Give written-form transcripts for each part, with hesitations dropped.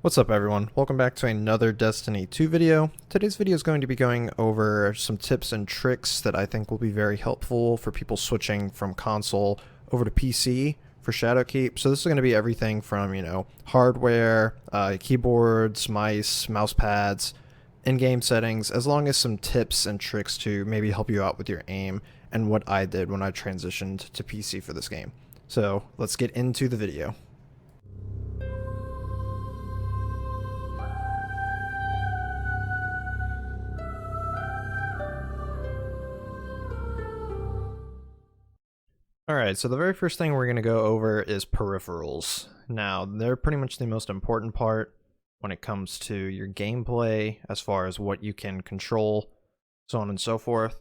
What's up everyone, welcome back to another Destiny 2 video. Today's video is going to be going over some tips and tricks that I think will be very helpful for people switching from console over to PC for Shadowkeep. So this is going to be everything from, hardware, keyboards, mice, mouse pads, in-game settings, as long as some tips and tricks to maybe help you out with your aim and what I did when I transitioned to PC for this game. So let's get into the video. Alright, so the very first thing we're going to go over is peripherals. Now, they're pretty much the most important part when it comes to your gameplay, as far as what you can control, so on and so forth.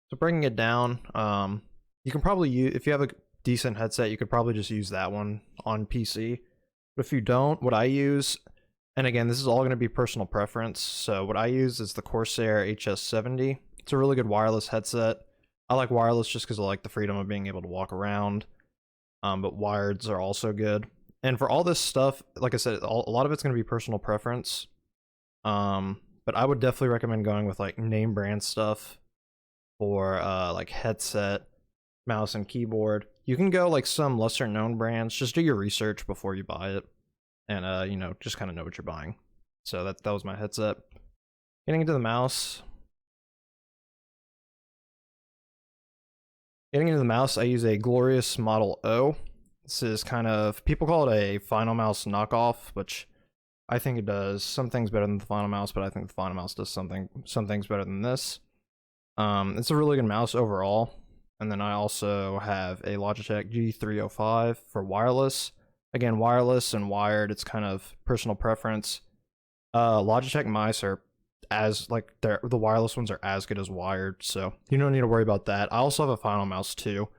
So breaking it down, you can probably use, if you have a decent headset, you could probably just use that one on PC. But if you don't, what I use, and again, this is all going to be personal preference, so what I use is the Corsair HS70. It's a really good wireless headset. I like wireless just because I like the freedom of being able to walk around, but wireds are also good. And for all this stuff, like I said, a lot of it's going to be personal preference, but I would definitely recommend going with like name brand stuff for like headset, mouse, and keyboard. You can go like some lesser known brands, just do your research before you buy it, and just kind of know what you're buying. So that was my headset. Getting into the mouse. Getting into the mouse, I use a Glorious Model O. This is kind of, people call it a Final Mouse knockoff, which I think it does some things better than the Final Mouse, but I think the Final Mouse does some things better than this. It's a really good mouse overall. And then I also have a Logitech G305 for wireless. Again, wireless and wired, it's kind of personal preference. Logitech mice are the wireless ones are as good as wired, so you don't need to worry about that. I also have a Final Mouse too,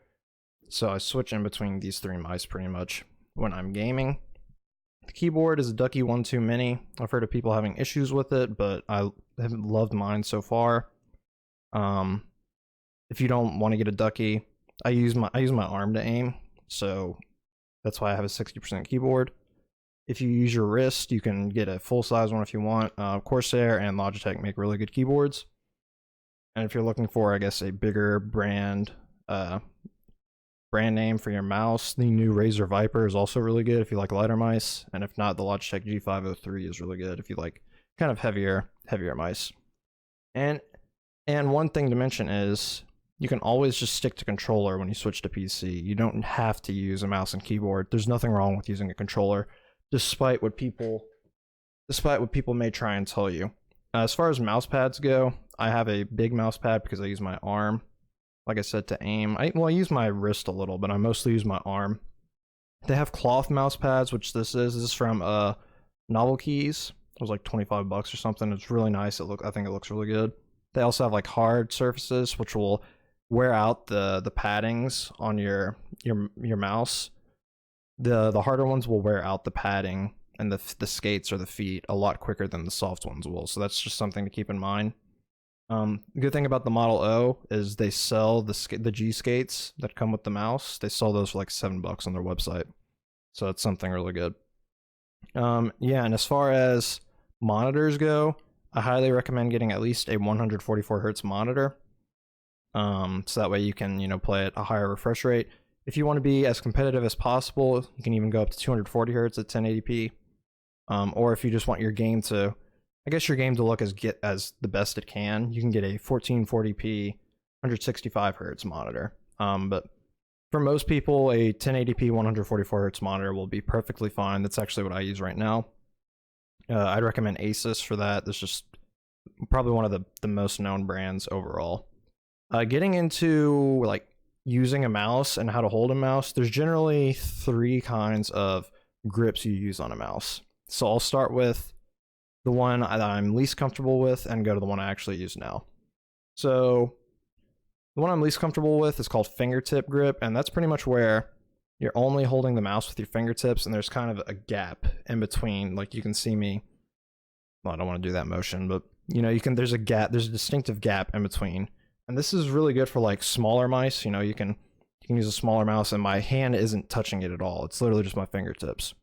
so I switch in between these three mice pretty much when I'm gaming. The keyboard is a Ducky 1-2 Mini. I've heard of people having issues with it, but I haven't loved mine so far. If you don't want to get a Ducky, I use my arm to aim, so that's why I have a 60% keyboard. If you use your wrist, you can get a full-size one if you want. Corsair and Logitech make really good keyboards. And if you're looking for, I guess, a bigger brand name for your mouse, the new Razer Viper is also really good if you like lighter mice. And if not, the Logitech G503 is really good if you like kind of heavier mice. And one thing to mention is you can always just stick to controller when you switch to PC. You don't have to use a mouse and keyboard. There's nothing wrong with using a controller, despite what people may try and tell you. As far as mouse pads go, I have a big mouse pad because I use my arm, like I said, to aim. I use my wrist a little, but I mostly use my arm. They have cloth mouse pads, which this is from Novel Keys. It was like 25 bucks or something. It's really nice. I think it looks really good. They also have like hard surfaces, which will wear out the paddings on your mouse. The harder ones will wear out the padding and the skates or the feet a lot quicker than the soft ones will. So that's just something to keep in mind. The good thing about the Model O is they sell the G skates that come with the mouse. They sell those for like $7 on their website. So that's something really good. Yeah, and as far as monitors go, I highly recommend getting at least a 144 Hz monitor. So that way you can, play at a higher refresh rate. If you want to be as competitive as possible, you can even go up to 240 Hz at 1080p. Or if you just want your game to, look as the best it can, you can get a 1440p 165 Hz monitor. But for most people, a 1080p 144 Hz monitor will be perfectly fine. That's actually what I use right now. I'd recommend Asus for that. That's just probably one of the most known brands overall. Getting into like using a mouse and how to hold a mouse, there's generally three kinds of grips you use on a mouse. So I'll start with the one that I'm least comfortable with and go to the one I actually use now. So the one I'm least comfortable with is called fingertip grip, and that's pretty much where you're only holding the mouse with your fingertips and there's kind of a gap in between. Like you can see me, well, I don't want to do that motion, but there's a distinctive gap in between. And this is really good for like smaller mice. You can use a smaller mouse and my hand isn't touching it at all. It's literally just my fingertips.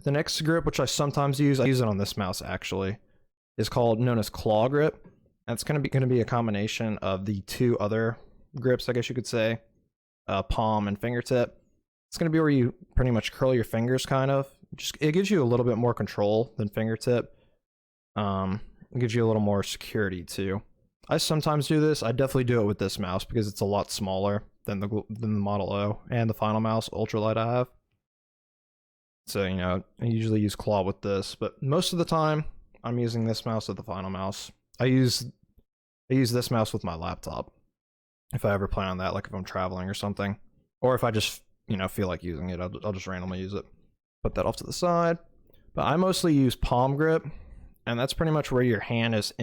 The next grip, which I sometimes use, I use it on this mouse actually, is known as claw grip. That's going to be a combination of the two other grips, I guess you could say, palm and fingertip. It's going to be where you pretty much curl your fingers, kind of. It gives you a little bit more control than fingertip. It gives you a little more security too. I sometimes do this. I definitely do it with this mouse because it's a lot smaller than the Model O and the Final Mouse Ultralight I have. So, you know, I usually use claw with this, but most of the time I'm using this mouse with the Final Mouse. I use this mouse with my laptop if I ever plan on that, like if I'm traveling or something, or if I just, you know, feel like using it, I'll just randomly use it. Put that off to the side. But I mostly use palm grip, and that's pretty much where your hand is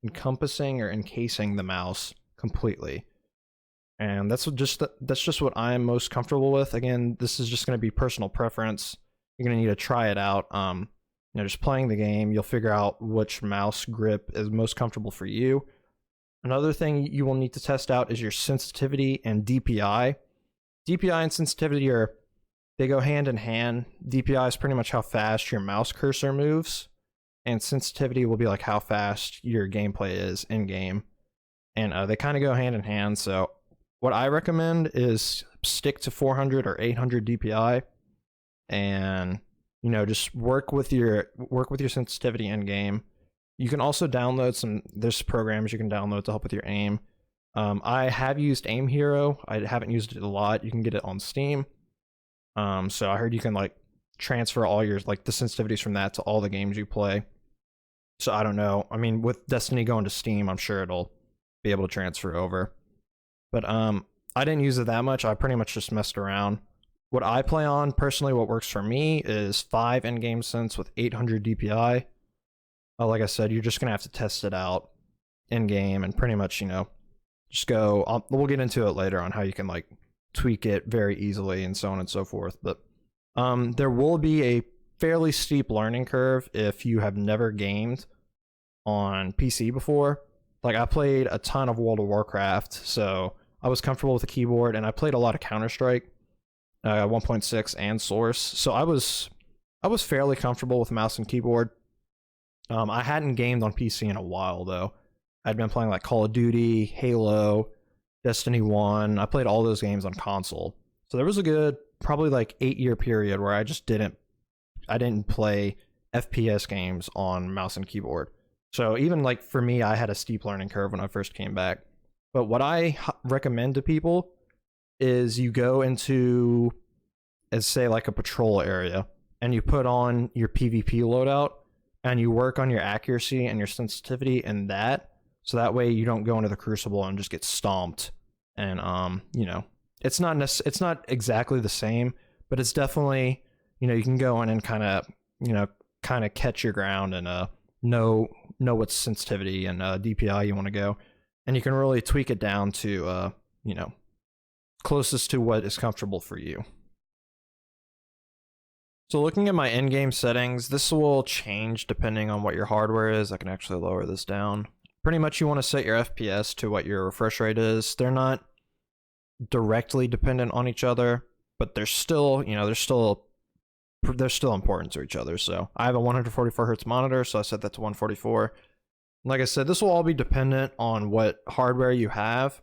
encompassing or encasing the mouse completely. And that's just what I'm most comfortable with. Again, this is just going to be personal preference. You're going to need to try it out. You know, just playing the game, you'll figure out which mouse grip is most comfortable for you. Another thing you will need to test out is your sensitivity and DPI. DPI and sensitivity they go hand in hand. DPI is pretty much how fast your mouse cursor moves, and sensitivity will be like how fast your gameplay is in game. And they kind of go hand in hand. So what I recommend is stick to 400 or 800 DPI, and you know, just work with your sensitivity in game. You can also download there's programs you can download to help with your aim. I have used Aim Hero. I haven't used it a lot. You can get it on Steam. So I heard you can like transfer all your the sensitivities from that to all the games you play. So I don't know. I mean, with Destiny going to Steam, I'm sure it'll be able to transfer over. But I didn't use it that much. I pretty much just messed around. What I play on personally, what works for me is 5 in-game sense with 800 DPI. Like I said, you're just gonna have to test it out in game and pretty much, you know, just go. We'll get into it later on how you can like tweak it very easily and so on and so forth. But there will be a fairly steep learning curve if you have never gamed on PC before. Like I played a ton of World of Warcraft, so I was comfortable with the keyboard, and I played a lot of Counter-Strike 1.6 and Source, so I was fairly comfortable with mouse and keyboard. I hadn't gamed on PC in a while though. I'd been playing like Call of Duty, Halo, Destiny 1. I played all those games on console. So there was a good probably like 8-year period where I just didn't play FPS games on mouse and keyboard. So even like for me, I had a steep learning curve when I first came back. But what I recommend to people is you go into, as say like a patrol area, and you put on your PvP loadout, and you work on your accuracy and your sensitivity in that, so that way you don't go into the Crucible and just get stomped. And you know, it's not exactly the same, but it's definitely, you know, you can go in and kind of catch your ground and know what sensitivity and DPI you want to go, and you can really tweak it down to you know, closest to what is comfortable for you. So looking at my in-game settings, this will change depending on what your hardware is. I can actually lower this down. Pretty much you want to set your FPS to what your refresh rate is. They're not directly dependent on each other, but they're still, you know, they're still important to each other. So I have a 144 hertz monitor, so I set that to 144. Like I said, this will all be dependent on what hardware you have.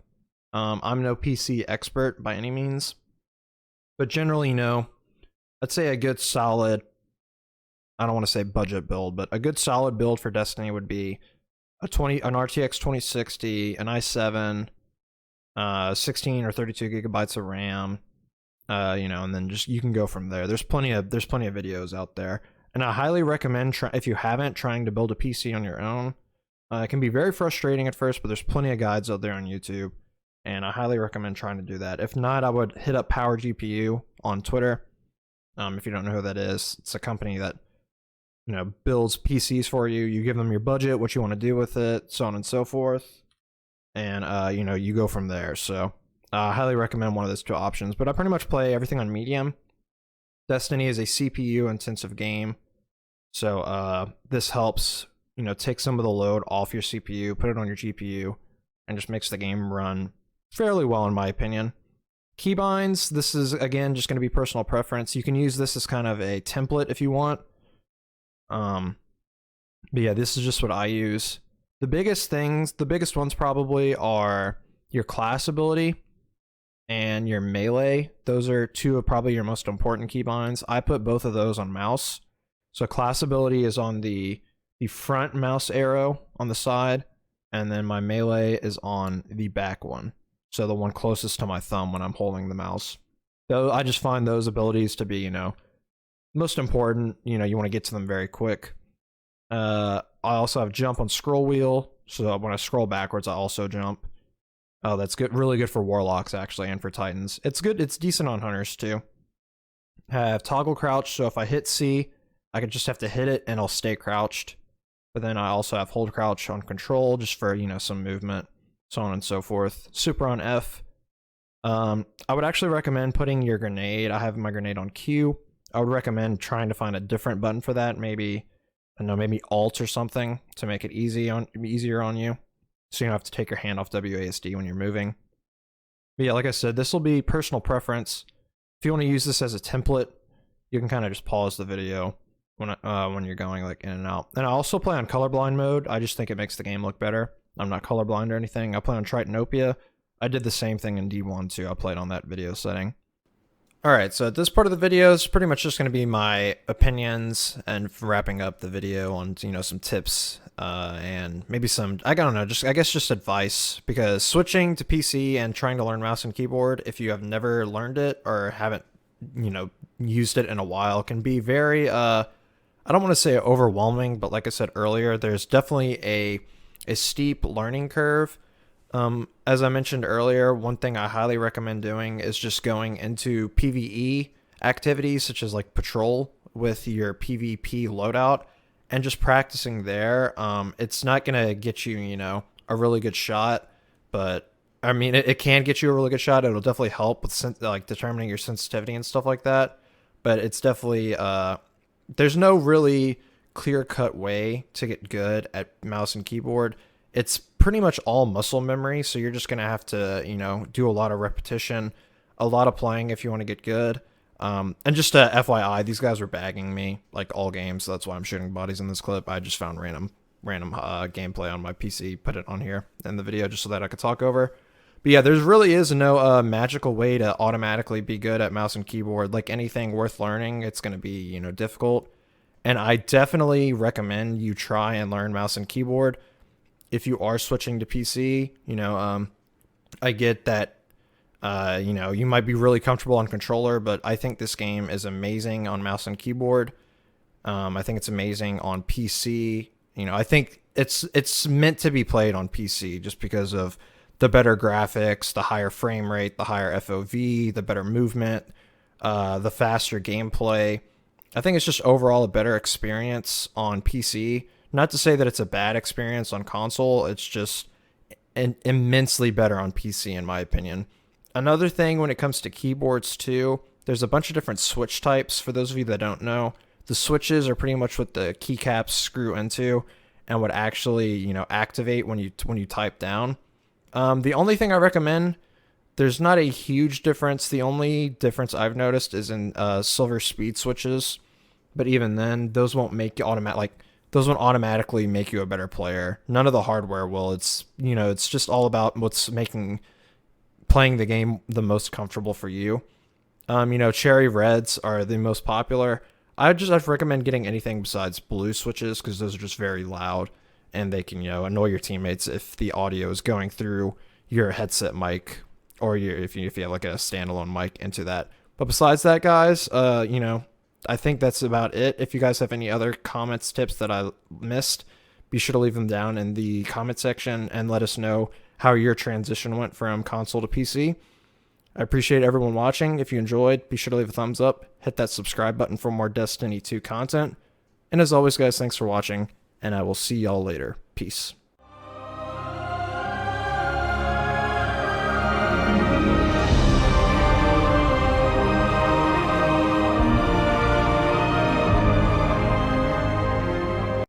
I'm no PC expert by any means, but generally, you know, I'd say a good solid, I don't want to say budget build, but a good solid build for Destiny would be an RTX 2060, an i7, 16 or 32 gigabytes of RAM, you know, and then just you can go from there. There's plenty of videos out there, and I highly recommend if you haven't, trying to build a PC on your own. It can be very frustrating at first, but there's plenty of guides out there on YouTube, and I highly recommend trying to do that. If not, I would hit up Power GPU on Twitter. If you don't know who that is, it's a company that, you know, builds PCs for you. You give them your budget, what you want to do with it, so on and so forth, and you know, you go from there. So I highly recommend one of those two options, but I pretty much play everything on medium. Destiny is a CPU intensive game, so this helps, you know, take some of the load off your CPU, put it on your GPU, and just makes the game run fairly well in my opinion. Keybinds, this is again just going to be personal preference. You can use this as kind of a template if you want. But yeah, this is just what I use. The biggest ones probably are your class ability and your melee. Those are two of probably your most important keybinds. I put both of those on mouse. So class ability is on the front mouse arrow on the side, and then my melee is on the back one. So the one closest to my thumb when I'm holding the mouse. Though I just find those abilities to be, most important. You want to get to them very quick. I also have jump on scroll wheel, so when I scroll backwards, I also jump. Oh, that's good. Really good for warlocks actually, and for titans. It's good. It's decent on hunters too. I have toggle crouch, so if I hit C, I could just have to hit it and I'll stay crouched. But then I also have hold crouch on control, just for some movement, so on and so forth. Super on F. I would actually recommend putting your grenade. I have my grenade on Q. I would recommend trying to find a different button for that. Maybe, I don't know, maybe Alt or something to make it easier on you, so you don't have to take your hand off WASD when you're moving. But yeah, like I said, this will be personal preference. If you want to use this as a template, you can kind of just pause the video when you're going like in and out. And I also play on colorblind mode. I just think it makes the game look better. I'm not colorblind or anything. I play on Tritonopia. I did the same thing in D1 too. I played on that video setting. Alright, so this part of the video is pretty much just going to be my opinions and wrapping up the video on, some tips and maybe some, I don't know, I guess just advice, because switching to PC and trying to learn mouse and keyboard, if you have never learned it or haven't, used it in a while, can be very, I don't want to say overwhelming, but like I said earlier, there's definitely a steep learning curve. As I mentioned earlier, one thing I highly recommend doing is just going into PvE activities such as like patrol with your PvP loadout and just practicing there. It's not gonna get you, a really good shot, but I mean, it can get you a really good shot. It'll definitely help with like determining your sensitivity and stuff like that. But it's definitely there's no really clear-cut way to get good at mouse and keyboard. It's pretty much all muscle memory, so you're just going to have to, do a lot of repetition, a lot of playing if you want to get good. And just FYI, these guys were bagging me, like, all games, so that's why I'm shooting bodies in this clip. I just found random gameplay on my PC, put it on here in the video just so that I could talk over. But yeah, there really is no magical way to automatically be good at mouse and keyboard. Like anything worth learning, it's going to be, difficult. And I definitely recommend you try and learn mouse and keyboard. If you are switching to PC, I get that, you might be really comfortable on controller, but I think this game is amazing on mouse and keyboard. I think it's amazing on PC. I think it's meant to be played on PC just because of the better graphics, the higher frame rate, the higher FOV, the better movement, the faster gameplay. I think it's just overall a better experience on PC. Not to say that it's a bad experience on console, it's just immensely better on PC in my opinion. Another thing when it comes to keyboards too, there's a bunch of different switch types. For those of you that don't know, the switches are pretty much what the keycaps screw into and would actually, activate when you type down. The only thing I recommend, there's not a huge difference. The only difference I've noticed is in silver speed switches, but even then, those won't make you those won't automatically make you a better player. None of the hardware will. It's, it's just all about what's making playing the game the most comfortable for you. Cherry reds are the most popular. I'd recommend getting anything besides blue switches because those are just very loud and they can, annoy your teammates if the audio is going through your headset mic or if you have like a standalone mic into that. But besides that, guys, I think that's about it. If you guys have any other comments, tips that I missed, be sure to leave them down in the comment section and let us know how your transition went from console to PC. I appreciate everyone watching. If you enjoyed, be sure to leave a thumbs up, hit that subscribe button for more Destiny 2 content. And as always, guys, thanks for watching, and I will see y'all later. Peace.